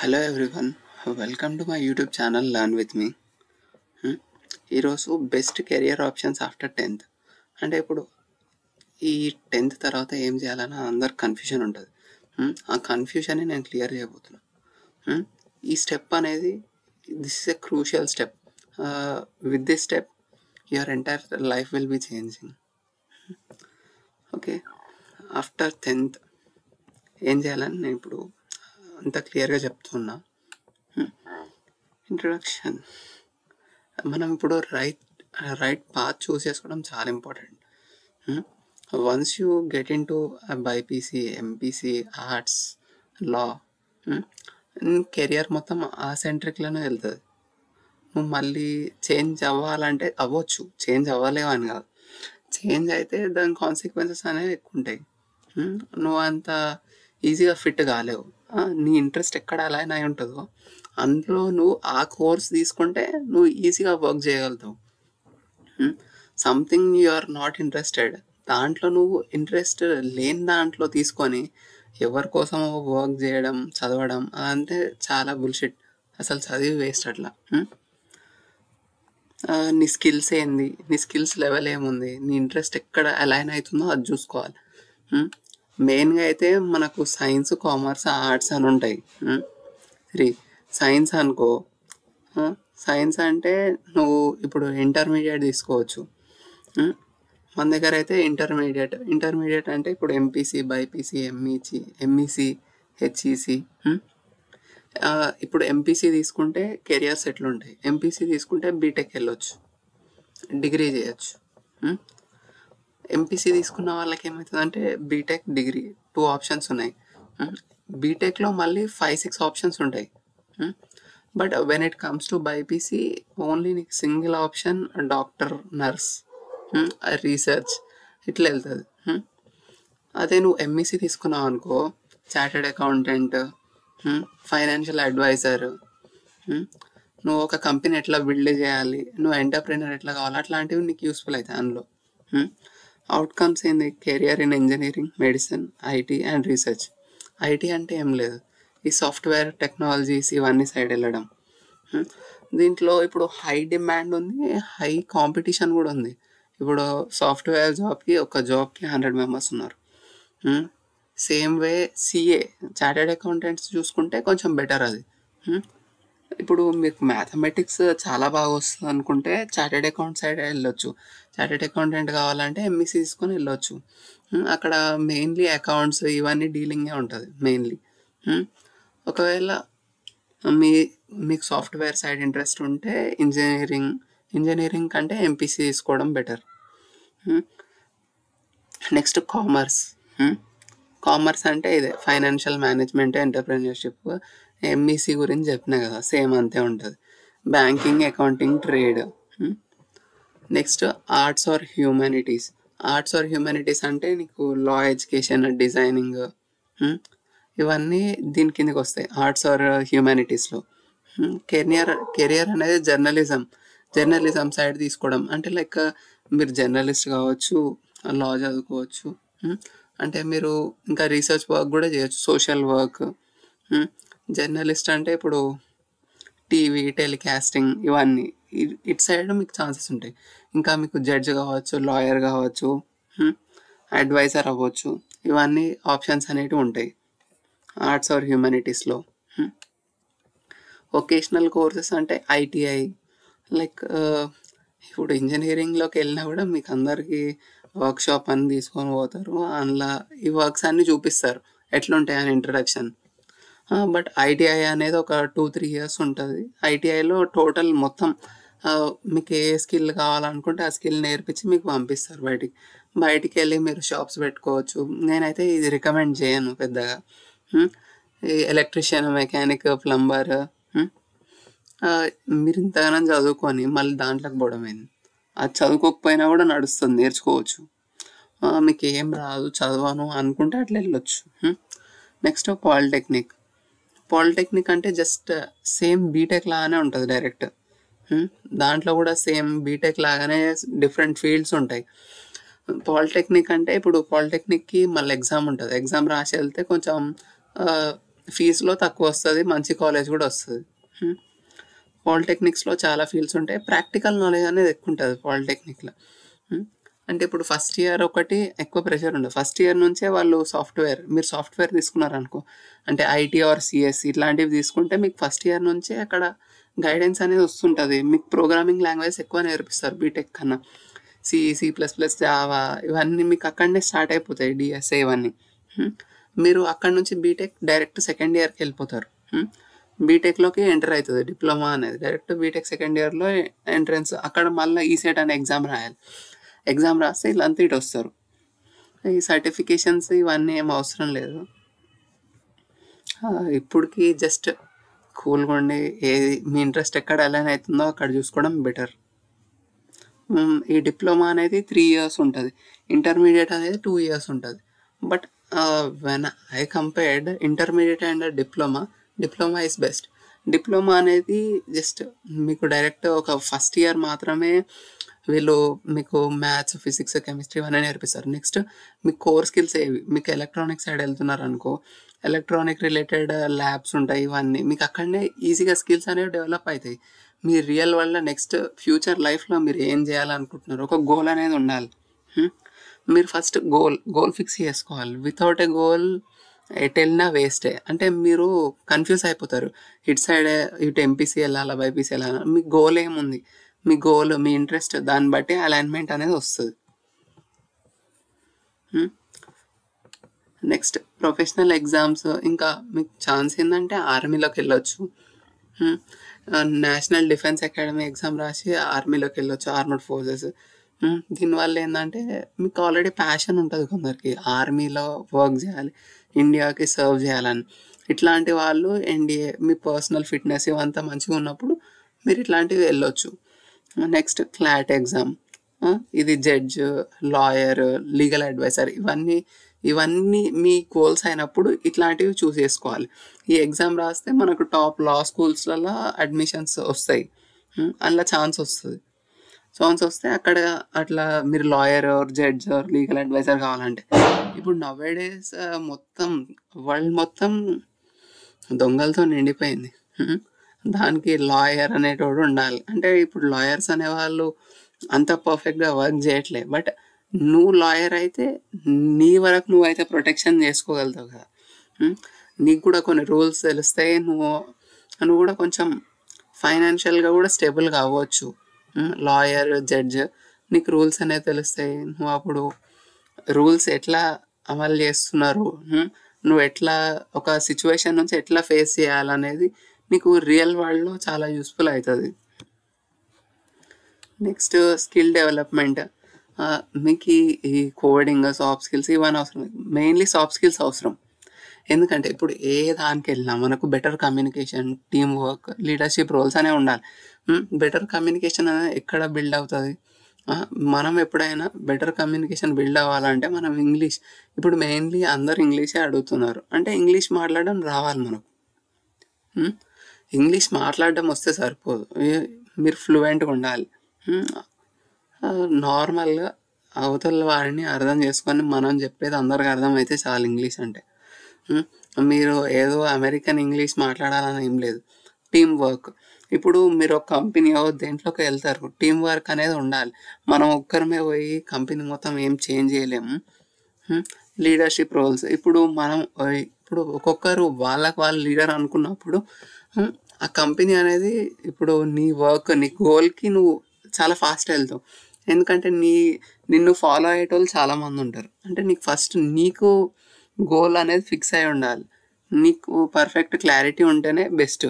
Hello everyone, welcome to my YouTube channel learn with me. ఈరోజు best career options after 10th. అంటే ఇప్పుడు ఈ 10th తర్వాత ఏం చేయాలని అందరికి కన్ఫ్యూజన్ ఉంటుంది. ఆ కన్ఫ్యూజన్ని నేను క్లియర్ చేయబోతున్నాను. ఈ స్టెప్ అనేది this is a crucial step. With this step your entire life will be changing. Okay, after 10th ఏం చేయాలని నేను ఇప్పుడు అంత క్లియర్గా చెప్తున్నా. ఇంట్రొడక్షన్. మనం ఇప్పుడు రైట్ పాత్ చూస్ చేసుకోవడం చాలా important. Once you get in to BiPC, MPC, arts, law, career మొత్తం ఆ సెంట్రిక్లోనే వెళ్తుంది. నువ్వు మళ్ళీ చేంజ్ అవ్వాలంటే అవ్వచ్చు, చేంజ్ అవ్వలేవు అని కాదు. చేంజ్ అయితే దాని కాన్సిక్వెన్సెస్ అనేవి ఎక్కువ ఉంటాయి. నువ్వు అంత ఈజీగా ఫిట్ కాలేవు. నీ ఇంట్రెస్ట్ ఎక్కడ అలైన్ అయి ఉంటుందో అందులో నువ్వు ఆ కోర్స్ తీసుకుంటే నువ్వు ఈజీగా వర్క్ చేయగలుగుతావు. Something you are not interested, దాంట్లో నువ్వు ఇంట్రెస్ట్ లేని దాంట్లో తీసుకొని ఎవరి కోసం వర్క్ చేయడం, చదవడం అంటే చాలా బుల్షిట్. అసలు చదివి వేస్ట్ అట్లా. నీ స్కిల్స్ ఏంది, నీ స్కిల్స్ లెవెల్ ఏముంది, నీ ఇంట్రెస్ట్ ఎక్కడ అలైన్ అవుతుందో అది చూసుకోవాలి. మెయిన్గా అయితే మనకు సైన్స్, కామర్స్, ఆర్ట్స్ అని ఉంటాయి. సైన్స్ అనుకో, సైన్స్ అంటే నువ్వు ఇప్పుడు ఇంటర్మీడియట్ తీసుకోవచ్చు. మన దగ్గర అయితే ఇంటర్మీడియట్ అంటే ఇప్పుడు ఎంపీసీ, బైపీసీ, ఎంఈసీ, హెచ్ఈసీ. ఇప్పుడు ఎంపీసీ తీసుకుంటే కెరియర్స్ ఎట్లుంటాయి, ఎంపీసీ తీసుకుంటే బీటెక్ వెళ్ళొచ్చు, డిగ్రీ చేయొచ్చు. ఎంపీసీ తీసుకున్న వాళ్ళకి ఏమవుతుందంటే బీటెక్, డిగ్రీ 2 ఆప్షన్స్ ఉన్నాయి. బీటెక్లో మళ్ళీ 5-6 ఆప్షన్స్ ఉంటాయి. But when it comes to BiPC only నీకు single option doctor, nurse, research ఇట్లా వెళ్తుంది. అదే నువ్వు ఎంఈసీ తీసుకున్నావు అనుకో, చార్టెడ్ అకౌంటెంట్, ఫైనాన్షియల్ అడ్వైజర్, నువ్వు ఒక కంపెనీ ఎట్లా బిల్డ్ చేయాలి, నువ్వు ఎంటర్ప్రెనర్ ఎట్లా కావాలి, అట్లాంటివి నీకు యూస్ఫుల్ అవుతాయి అందులో. అవుట్కమ్స్ ఏంది, career in engineering, medicine, IT and research. IT అంటే ఏం లేదు, ఈ సాఫ్ట్వేర్ టెక్నాలజీస్ ఇవన్నీ సైడ్ వెళ్ళడం. దీంట్లో ఇప్పుడు హై డిమాండ్ ఉంది, హై కాంపిటీషన్ కూడా ఉంది. ఇప్పుడు సాఫ్ట్వేర్ జాబ్కి 100 మెంబర్స్ ఉన్నారు. Same way CA, chartered accountants చూసుకుంటే కొంచెం బెటర్ అది. ఇప్పుడు మీకు మ్యాథమెటిక్స్ చాలా బాగా వస్తుంది అనుకుంటే చార్టెడ్ అకౌంట్ సైడ్ వెళ్ళొచ్చు. చార్టెడ్ అకౌంటెంట్ కావాలంటే ఎంఈసీ తీసుకొని వెళ్ళొచ్చు. అక్కడ మెయిన్లీ అకౌంట్స్ ఇవన్నీ డీలింగే ఉంటుంది మెయిన్లీ. ఒకవేళ మీకు సాఫ్ట్వేర్ సైడ్ ఇంట్రెస్ట్ ఉంటే ఇంజనీరింగ్ కంటే ఎంపీసీ తీసుకోవడం బెటర్. నెక్స్ట్ కామర్స్ అంటే ఇదే ఫైనాన్షియల్ మేనేజ్మెంట్, ఎంటర్ప్రెన్యూర్షిప్. ఎంఈసీ గురించి చెప్పినా కదా, సేమ్ అంతే ఉంటుంది, banking, accounting, trade. Next arts or humanities అంటే నీకు లా, ఎడ్యుకేషన్, డిజైనింగ్ ఇవన్నీ దీని కిందకి వస్తాయి ఆర్ట్స్ ఆర్ హ్యూమానిటీస్లో. కెరియర్ అనేది జర్నలిజం సైడ్ తీసుకోవడం. అంటే లైక్ మీరు జర్నలిస్ట్ కావచ్చు, లా చదువుకోవచ్చు, అంటే మీరు ఇంకా రీసెర్చ్ వర్క్ కూడా చేయొచ్చు, సోషల్ వర్క్. జర్నలిస్ట్ అంటే ఇప్పుడు టీవీ, టెలికాస్టింగ్ ఇవన్నీ ఇటు సైడ్ మీకు ఛాన్సెస్ ఉంటాయి. ఇంకా మీకు జడ్జ్ కావచ్చు, లాయర్ కావచ్చు, అడ్వైజర్ అవ్వచ్చు, ఇవన్నీ ఆప్షన్స్ అనేటివి ఉంటాయి ఆర్ట్స్ ఆర్ హ్యూమానిటీస్లో. వొకేషనల్ కోర్సెస్ అంటే ఐటీఐ. లైక్ ఇప్పుడు ఇంజనీరింగ్లోకి వెళ్ళినా కూడా మీకు అందరికీ వర్క్షాప్ అని తీసుకొని పోతారు, అందులో ఈ వర్క్స్ అన్నీ చూపిస్తారు ఎట్లుంటాయి అని ఇంట్రడక్షన్. బట్ ఐటీఐ అనేది ఒక 2-3 ఇయర్స్ ఉంటుంది. ఐటీఐలో టోటల్ మొత్తం మీకు ఏ స్కిల్ కావాలనుకుంటే ఆ స్కిల్ నేర్పించి మీకు పంపిస్తారు బయటికి వెళ్ళి మీరు షాప్స్ పెట్టుకోవచ్చు. నేనైతే ఇది రికమెండ్ చేయను పెద్దగా. ఈ ఎలక్ట్రీషియన్, మెకానిక్, ప్లంబర్ మీరు ఇంతగానో చదువుకొని మళ్ళీ దాంట్లోకి పోవడమైంది. అది చదువుకోకపోయినా కూడా నడుస్తుంది, నేర్చుకోవచ్చు. మీకు ఏం రాదు, చదవను అనుకుంటే అట్లా వెళ్ళొచ్చు. నెక్స్ట్ పాలిటెక్నిక్ అంటే జస్ట్ సేమ్ బీటెక్ లాగానే ఉంటుంది డైరెక్ట్. దాంట్లో కూడా సేమ్ బీటెక్ లాగానే డిఫరెంట్ ఫీల్డ్స్ ఉంటాయి. పాలిటెక్నిక్ అంటే ఇప్పుడు పాలిటెక్నిక్కి మళ్ళీ ఎగ్జామ్ ఉంటుంది, ఎగ్జామ్ రాసి వెళ్తే కొంచెం ఫీజులో తక్కువ వస్తుంది, మంచి కాలేజ్ కూడా వస్తుంది. పాలిటెక్నిక్స్లో చాలా ఫీల్డ్స్ ఉంటాయి, ప్రాక్టికల్ నాలెడ్జ్ అనేది ఎక్కువ ఉంటుంది పాలిటెక్నిక్లో. అంటే ఇప్పుడు ఫస్ట్ ఇయర్ ఒకటి ఎక్కువ ప్రెషర్ ఉండదు. ఫస్ట్ ఇయర్ నుంచే వాళ్ళు మీరు సాఫ్ట్వేర్ తీసుకున్నారనుకో, అంటే ఐటీ ఆర్ సిఎస్ ఇట్లాంటివి తీసుకుంటే మీకు ఫస్ట్ ఇయర్ నుంచే అక్కడ గైడెన్స్ అనేది వస్తుంటుంది. మీకు ప్రోగ్రామింగ్ లాంగ్వేజ్ ఎక్కువ నేర్పిస్తారు బీటెక్ కన్నా. C++, జావా ఇవన్నీ మీకు అక్కడనే స్టార్ట్ అయిపోతాయి, డిఎస్ఏ ఇవన్నీ. మీరు అక్కడ నుంచి బీటెక్ డైరెక్ట్ సెకండ్ ఇయర్కి వెళ్ళిపోతారు. బీటెక్లోకి ఎంటర్ అవుతుంది డిప్లొమా అనేది. డైరెక్ట్ బీటెక్ సెకండ్ ఇయర్లో ఎంట్రన్స్, అక్కడ మళ్ళీ ఈసెట్ అనే ఎగ్జామ్ రాయాలి. ఎగ్జామ్ రాస్తే వీళ్ళంతా ఇటు వస్తారు. ఈ సర్టిఫికేషన్స్ ఇవన్నీ ఏం అవసరం లేదు. ఇప్పటికి జస్ట్ కూల్గా ఉండి ఏది మీ ఇంట్రెస్ట్ ఎక్కడ అలైన్ అవుతుందో అక్కడ చూసుకోవడం బెటర్. ఈ డిప్లొమా అనేది 3 years ఉంటుంది, ఇంటర్మీడియట్ అనేది 2 years ఉంటుంది. But when I compared intermediate and diploma is best. Diploma అనేది జస్ట్ మీకు డైరెక్ట్ ఒక ఫస్ట్ ఇయర్ మాత్రమే వీళ్ళు మీకు మ్యాథ్స్, ఫిజిక్స్, కెమిస్ట్రీ ఇవన్నీ నేర్పిస్తారు. నెక్స్ట్ మీకు కోర్ స్కిల్స్ ఏవి, మీకు ఎలక్ట్రానిక్ సైడ్ వెళ్తున్నారు అనుకో, ఎలక్ట్రానిక్ రిలేటెడ్ ల్యాబ్స్ ఉంటాయి, ఇవన్నీ మీకు అక్కడనే ఈజీగా స్కిల్స్ అనేవి డెవలప్ అవుతాయి. మీ రియల్ వల్ల నెక్స్ట్ ఫ్యూచర్ లైఫ్లో మీరు ఏం చేయాలనుకుంటున్నారు, ఒక గోల్ అనేది ఉండాలి. మీరు ఫస్ట్ గోల్ ఫిక్స్ చేసుకోవాలి. వితౌట్ ఏ గోల్ ఎటు వెళ్ళినా వేస్టే. అంటే మీరు కన్ఫ్యూజ్ అయిపోతారు, ఇటు సైడ్ ఇటు ఎంపీసీ వెళ్ళాలా బైపీసీ వెళ్ళాలా. మీ గోల్ ఏముంది, మీ గోల్ మీ ఇంట్రెస్ట్ దాన్ని బట్టి అలైన్మెంట్ అనేది వస్తుంది. Next professional exams. ఇంకా మీకు ఛాన్స్ ఏంటంటే ఆర్మీలోకి వెళ్ళొచ్చు, నేషనల్ డిఫెన్స్ అకాడమీ ఎగ్జామ్ రాసి ఆర్మీలోకి వెళ్ళొచ్చు, ఆర్మడ్ ఫోర్సెస్. దీనివల్ల ఏంటంటే మీకు ఆల్రెడీ ప్యాషన్ ఉంటుంది కొందరికి, ఆర్మీలో వర్క్ చేయాలి, ఇండియాకి సర్వ్ చేయాలని. ఇట్లాంటి వాళ్ళు ఎన్డీఏ మీ పర్సనల్ ఫిట్నెస్ ఇవంతా మంచిగా ఉన్నప్పుడు మీరు ఇట్లాంటివి వెళ్ళొచ్చు. నెక్స్ట్ క్లాట్ ఎగ్జామ్, ఇది జడ్జ్, లాయర్, లీగల్ అడ్వైజర్, ఇవన్నీ మీ గోల్స్ అయినప్పుడు ఇట్లాంటివి చూస్ చేసుకోవాలి. ఈ ఎగ్జామ్ రాస్తే మనకు టాప్ లా స్కూల్స్లలో అడ్మిషన్స్ వస్తాయి, అందులో ఛాన్స్ వస్తే అక్కడ అట్లా మీరు lawyer or judge or legal adviser కావాలంటే. ఇప్పుడు నవేడేస్ మొత్తం వరల్డ్ మొత్తం దొంగలతో నిండిపోయింది. దానికి లాయర్ అనేటోడు ఉండాలి. అంటే ఇప్పుడు లాయర్స్ అనేవాళ్ళు అంత పర్ఫెక్ట్గా వర్క్ చేయట్లే. బట్ నువ్వు లాయర్ అయితే నీ వరకు నువ్వైతే ప్రొటెక్షన్ చేసుకోగలుగుతావు కదా. నీకు కూడా కొన్ని రూల్స్ తెలుస్తాయి, నువ్వు కూడా కొంచెం ఫైనాన్షియల్గా కూడా స్టేబుల్గా అవ్వచ్చు. లాయర్, జడ్జ్, నీకు రూల్స్ అనేవి తెలుస్తాయి. నువ్వు అప్పుడు రూల్స్ ఎట్లా అమలు చేస్తున్నారు, నువ్వు ఎట్లా ఒక సిచ్యువేషన్ నుంచి ఎట్లా ఫేస్ చేయాలనేది నీకు రియల్ వరల్డ్లో చాలా యూస్ఫుల్ అవుతుంది. Next skill development. మీకు ఈ కోడింగ్, సాఫ్ట్ స్కిల్స్ ఇవన్నీ అవసరం. మెయిన్లీ సాఫ్ట్ స్కిల్స్ అవసరం. ఎందుకంటే ఇప్పుడు ఏ దానికి వెళ్ళినా మనకు better communication, team work, leadership roles అనేవి ఉండాలి. బెటర్ కమ్యూనికేషన్ అనేది ఎక్కడ బిల్డ్ అవుతుంది, మనం ఎప్పుడైనా బెటర్ కమ్యూనికేషన్ బిల్డ్ అవ్వాలంటే మనం ఇంగ్లీష్, ఇప్పుడు మెయిన్లీ అందరు ఇంగ్లీషే అడుగుతున్నారు, అంటే ఇంగ్లీష్ మాట్లాడడం రావాలి మనకు. ఇంగ్లీష్ మాట్లాడడం వస్తే సరిపోదు, మీరు ఫ్లూయెంట్గా ఉండాలి. నార్మల్గా అవతల వారిని అర్థం చేసుకొని మనం చెప్పేది అందరికి అర్థమైతే చాలు. ఇంగ్లీష్ అంటే మీరు ఏదో అమెరికన్ ఇంగ్లీష్ మాట్లాడాలని ఏం లేదు. టీం వర్క్, ఇప్పుడు మీరు ఒక కంపెనీ దేంట్లోకి వెళ్తారు, టీం వర్క్ అనేది ఉండాలి. మనం ఒక్కరమే పోయి కంపెనీ మొత్తం ఏం చేంజ్ చేయలేము. లీడర్షిప్ రోల్స్, ఇప్పుడు ఒక్కొక్కరు వాళ్ళకు లీడర్ అనుకున్నప్పుడు ఆ కంపెనీ అనేది ఇప్పుడు నీ వర్క్, నీ గోల్కి నువ్వు చాలా ఫాస్ట్ వెళ్తావు. ఎందుకంటే నిన్ను ఫాలో అయ్యేటోళ్ళు చాలామంది ఉంటారు. అంటే నీకు గోల్ అనేది ఫిక్స్ అయి ఉండాలి, నీకు పర్ఫెక్ట్ క్లారిటీ ఉంటేనే బెస్ట్.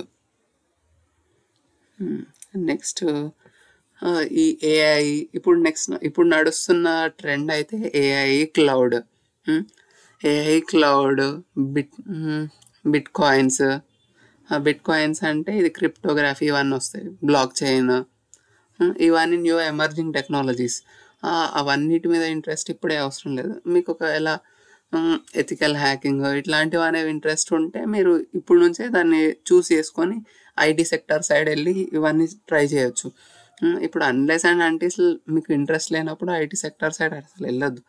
నెక్స్ట్ ఈ ఏఐ, ఇప్పుడు నడుస్తున్న ట్రెండ్ అయితే ఏఐ క్లౌడ్, బిట్ కాయిన్స్ అంటే ఇది క్రిప్టోగ్రఫీ ఇవన్నీ వస్తాయి, బ్లాక్ చైన్, ఇవన్నీ న్యూ ఎమర్జింగ్ టెక్నాలజీస్. అవన్నిటి మీద ఇంట్రెస్ట్ ఇప్పుడే అవసరం లేదు. మీకు ఒకవేళ ఎథికల్ హ్యాకింగ్ ఇట్లాంటివి అనేవి ఇంట్రెస్ట్ ఉంటే మీరు ఇప్పుడు నుంచే దాన్ని చూస్ చేసుకొని ఐటీ సెక్టర్ సైడ్ వెళ్ళి ఇవన్నీ ట్రై చేయొచ్చు. ఇప్పుడు అన్లెస్ అండ్ అంటిల్ మీకు ఇంట్రెస్ట్ లేనప్పుడు ఐటీ సెక్టర్ సైడ్ అసలు వెళ్ళొద్దు.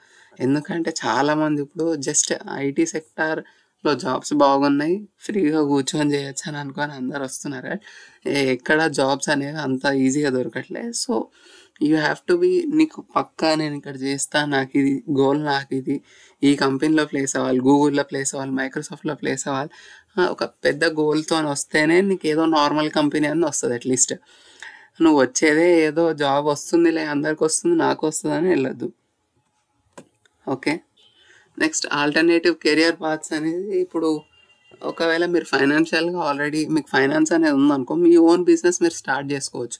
ఎందుకంటే చాలామంది ఇప్పుడు జస్ట్ ఐటీ సెక్టార్ లో జాబ్స్ బాగున్నాయి, ఫ్రీగా కూర్చొని చేయొచ్చు అని అనుకొని అందరు వస్తున్నారు. ఎక్కడ జాబ్స్ అనేవి అంత ఈజీగా దొరకట్లే. So you have to be, నీకు పక్కా నేను ఇక్కడ చేస్తా, నాకు ఇది గోల్, నాకు ఇది ఈ కంపెనీలో ప్లేస్ అవ్వాలి, గూగుల్లో ప్లేస్ అవ్వాలి, మైక్రోసాఫ్ట్లో ప్లేస్ అవ్వాలి, ఒక పెద్ద గోల్తో వస్తేనే నీకు ఏదో నార్మల్ కంపెనీ అని వస్తుంది. అట్లీస్ట్ నువ్వు వచ్చేదే ఏదో జాబ్ వస్తుందిలే, అందరికి వస్తుంది, నాకు వస్తుంది అని వెళ్ళొద్దు. Okay, next alternative career paths అనేది, ఇప్పుడు ఒకవేళ మీరు ఫైనాన్షియల్గా ఆల్రెడీ మీకు ఫైనాన్స్ అనేది ఉందనుకో, మీ ఓన్ బిజినెస్ మీరు స్టార్ట్ చేసుకోవచ్చు.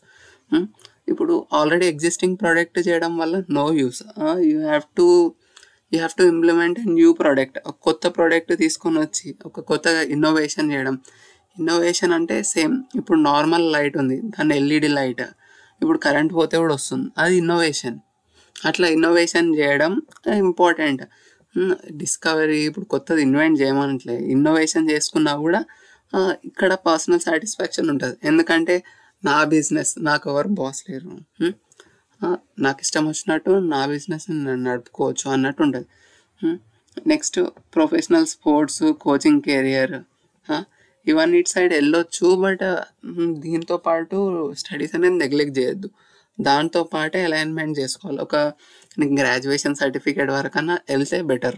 ఇప్పుడు ఆల్రెడీ ఎగ్జిస్టింగ్ ప్రోడక్ట్ చేయడం వల్ల no use. You have to implement new product, ఒక కొత్త ప్రోడక్ట్ తీసుకొని వచ్చి ఒక కొత్తగా ఇన్నోవేషన్ చేయడం. ఇన్నోవేషన్ అంటే సేమ్, ఇప్పుడు నార్మల్ లైట్ ఉంది, దాన్ని ఎల్ఈడి లైట్, ఇప్పుడు కరెంట్ పోతే కూడా వస్తుంది, అది ఇన్నోవేషన్. అట్లా ఇన్నోవేషన్ చేయడం ఇంపార్టెంట్. డిస్కవరీ, ఇప్పుడు కొత్తది ఇన్వెంట్ చేయమనట్లే, ఇన్నోవేషన్ చేసుకున్నా కూడా ఇక్కడ పర్సనల్ సాటిస్ఫాక్షన్ ఉంటుంది. ఎందుకంటే నా బిజినెస్, నాకు ఎవరు బాస్ లేరు, నాకు ఇష్టం వచ్చినట్టు నా బిజినెస్ నేను నడుపుకోవచ్చు అన్నట్టు ఉంటుంది. Next professional sports, coaching career, ఇవన్నిటి సైడ్ వెళ్ళొచ్చు. బట్ దీంతో పాటు స్టడీస్ అనేది నెగ్లెక్ట్ చేయొద్దు, దాంతో పాటే అలైన్మెంట్ చేసుకోవాలి. ఒక నీకు గ్రాడ్యుయేషన్ సర్టిఫికేట్ వరకన్నా వెళ్తే బెటర్.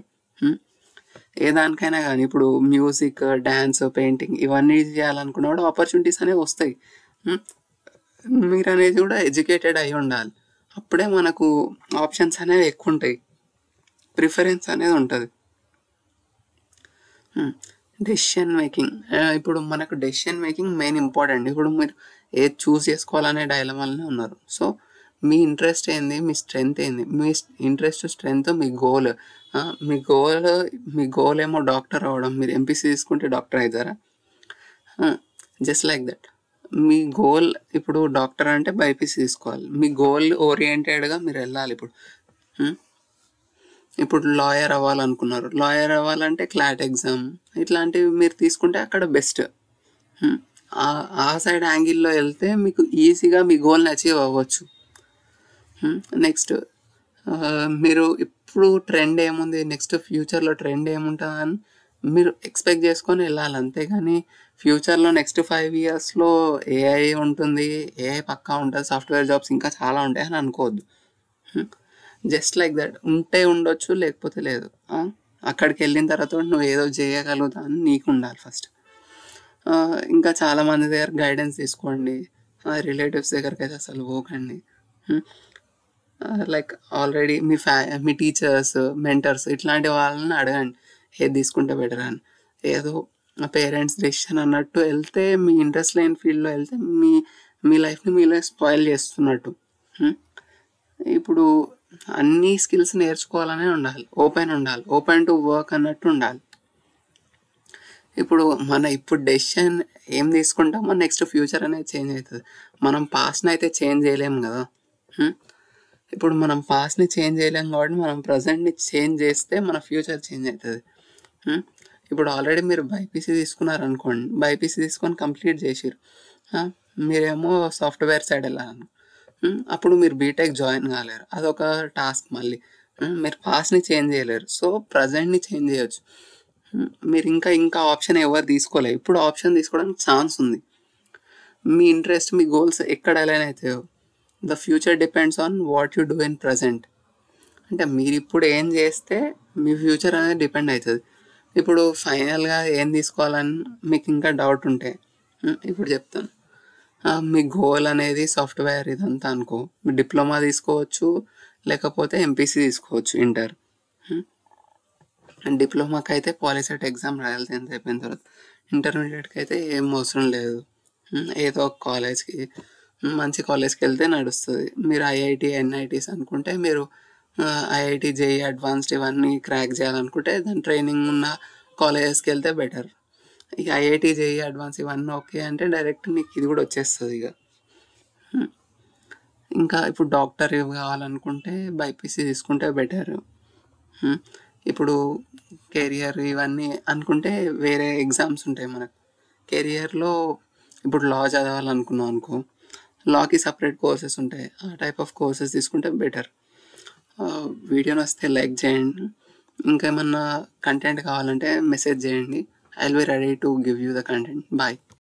ఏ దానికైనా కానీ, ఇప్పుడు మ్యూజిక్, డ్యాన్స్, పెయింటింగ్ ఇవన్నీ చేయాలనుకున్నా కూడా ఆపర్చునిటీస్ అనేవి వస్తాయి. మీరు అనేది కూడా ఎడ్యుకేటెడ్ అయి ఉండాలి, అప్పుడే మనకు ఆప్షన్స్ అనేవి ఎక్కువ ఉంటాయి, ప్రిఫరెన్స్ అనేది ఉంటుంది. డెసిషన్ మేకింగ్, ఇప్పుడు మనకు డెసిషన్ మేకింగ్ మెయిన్ ఇంపార్టెంట్. ఇప్పుడు మీరు ఏది చూస్ చేసుకోవాలనే డైలమాలోనే ఉన్నారు. సో మీ ఇంట్రెస్ట్ ఏంది, మీ స్ట్రెంగ్త్ ఏంది, మీ ఇంట్రెస్ట్, స్ట్రెంగ్త్, మీ గోల్ ఏమో డాక్టర్ అవ్వడం, మీరు ఎంపీసీ తీసుకుంటే డాక్టర్ అవుతారా? Just like that, me goal ఇప్పుడు డాక్టర్ అంటే బైపీసీ తీసుకోవాలి, మీ గోల్ ఓరియంటెడ్గా మీరు వెళ్ళాలి. ఇప్పుడు లాయర్ అవ్వాలనుకున్నారు, లాయర్ అవ్వాలంటే క్లాట్ ఎగ్జామ్ ఇట్లాంటివి మీరు తీసుకుంటే అక్కడ బెస్ట్. ఆ సైడ్ యాంగిల్లో వెళ్తే మీకు ఈజీగా మీ గోల్ని అచీవ్ అవ్వచ్చు. నెక్స్ట్ మీరు ఇప్పుడు ట్రెండ్ ఏముంది, నెక్స్ట్ ఫ్యూచర్లో ట్రెండ్ ఏముంటుందని మీరు ఎక్స్పెక్ట్ చేసుకొని వెళ్ళాలి. అంతేగాని ఫ్యూచర్లో నెక్స్ట్ 5 yearsలో ఏఐ ఉంటుంది, ఏఐ పక్కా ఉంటుంది, సాఫ్ట్వేర్ జాబ్స్ ఇంకా చాలా ఉంటాయి అని అనుకోవద్దు. జస్ట్ లైక్ దట్, ఉంటే ఉండొచ్చు, లేకపోతే లేదు. అక్కడికి వెళ్ళిన తర్వాత నువ్వు ఏదో చేయగలుగుతా అని నీకు ఉండాలి ఫస్ట్. ఇంకా చాలామంది దగ్గర గైడెన్స్ తీసుకోండి, రిలేటివ్స్ దగ్గరికి అయితే అసలు పోకండి. లైక్ ఆల్రెడీ మీ టీచర్స్, మెంటర్స్ ఇట్లాంటి వాళ్ళని అడగండి ఏది తీసుకుంటే బెటర్ అని. ఏదో పేరెంట్స్ డెసిషన్ అన్నట్టు వెళ్తే, మీ ఇంట్రెస్ట్ లేని ఫీల్డ్లో వెళ్తే మీ లైఫ్ని మీరే స్పాయిల్ చేస్తున్నట్టు. ఇప్పుడు అన్ని స్కిల్స్ నేర్చుకోవాలనే ఉండాలి, ఓపెన్ టు వర్క్ అన్నట్టు ఉండాలి. ఇప్పుడు డెసిషన్ ఏం తీసుకుంటామో నెక్స్ట్ ఫ్యూచర్ అనేది చేంజ్ అవుతుంది. మనం పాస్ట్ని అయితే చేంజ్ చేయలేము కదా. ఇప్పుడు మనం పాస్ట్ని చేంజ్ చేయలేము కాబట్టి మనం ప్రజెంట్ని చేంజ్ చేస్తే మన ఫ్యూచర్ చేంజ్ అవుతుంది. ఇప్పుడు ఆల్రెడీ మీరు బైపీసీ తీసుకున్నారనుకోండి, బైపీసీ తీసుకొని కంప్లీట్ చేసిరు, మీరేమో సాఫ్ట్వేర్ సైడ్ వెళ్ళాలను, అప్పుడు మీరు బీటెక్ జాయిన్ కాలేరు, అదొక టాస్క్. మళ్ళీ మీరు పాస్ట్ని చేంజ్ చేయలేరు, సో ప్రజెంట్ని చేంజ్ చేయొచ్చు. మీరు ఇంకా ఆప్షన్ ఎవరు తీసుకోలేదు, ఇప్పుడు ఆప్షన్ తీసుకోవడానికి ఛాన్స్ ఉంది. మీ ఇంట్రెస్ట్, మీ గోల్స్ ఎక్కడ అలైన్ అవుతాయో, the future depends on what you do in present. అంటే మీరు ఇప్పుడు ఏం చేస్తే మీ ఫ్యూచర్ అనేది డిపెండ్ అవుతుంది. ఇప్పుడు ఫైనల్గా ఏం తీసుకోవాలని మీకు ఇంకా డౌట్ ఉంటే ఇప్పుడు చెప్తాను. మీ గోల్ అనేది సాఫ్ట్వేర్ ఇదంతా అనుకో, మీరు డిప్లొమా తీసుకోవచ్చు, లేకపోతే ఎంపీసీ తీసుకోవచ్చు ఇంటర్. డిప్లొమాకి అయితే పాలిసెట్ ఎగ్జామ్ రాయాలి 10th అయిపోయిన తర్వాత. ఇంటర్మీడియట్కి అయితే ఏం అవసరం లేదు, ఏదో ఒక కాలేజ్కి, మంచి కాలేజ్కి వెళ్తే నడుస్తుంది. మీరు ఐఐటి, ఎన్ఐటీస్ అనుకుంటే, మీరు ఐఐటి, జేఈ అడ్వాన్స్డ్ ఇవన్నీ క్రాక్ చేయాలనుకుంటే దాని ట్రైనింగ్ ఉన్న కాలేజెస్కి వెళ్తే బెటర్. ఇక ఐఐటి, జేఈ అడ్వాన్స్ ఇవన్నీ ఓకే అంటే డైరెక్ట్ నీకు ఇది కూడా వచ్చేస్తుంది. ఇంకా ఇప్పుడు డాక్టర్ కావాలనుకుంటే బైపీసీ తీసుకుంటే బెటర్. ఇప్పుడు కెరియర్ ఇవన్నీ అనుకుంటే వేరే ఎగ్జామ్స్ ఉంటాయి మనకు. కెరియర్లో ఇప్పుడు లా చదవాలనుకున్నాం అనుకో, లాకి సపరేట్ కోర్సెస్ ఉంటాయి, ఆ టైప్ ఆఫ్ కోర్సెస్ తీసుకుంటే బెటర్. వీడియో వస్తే లైక్ చేయండి, ఇంకేమన్నా కంటెంట్ కావాలంటే మెసేజ్ చేయండి. I will be ready to give you the content. Bye.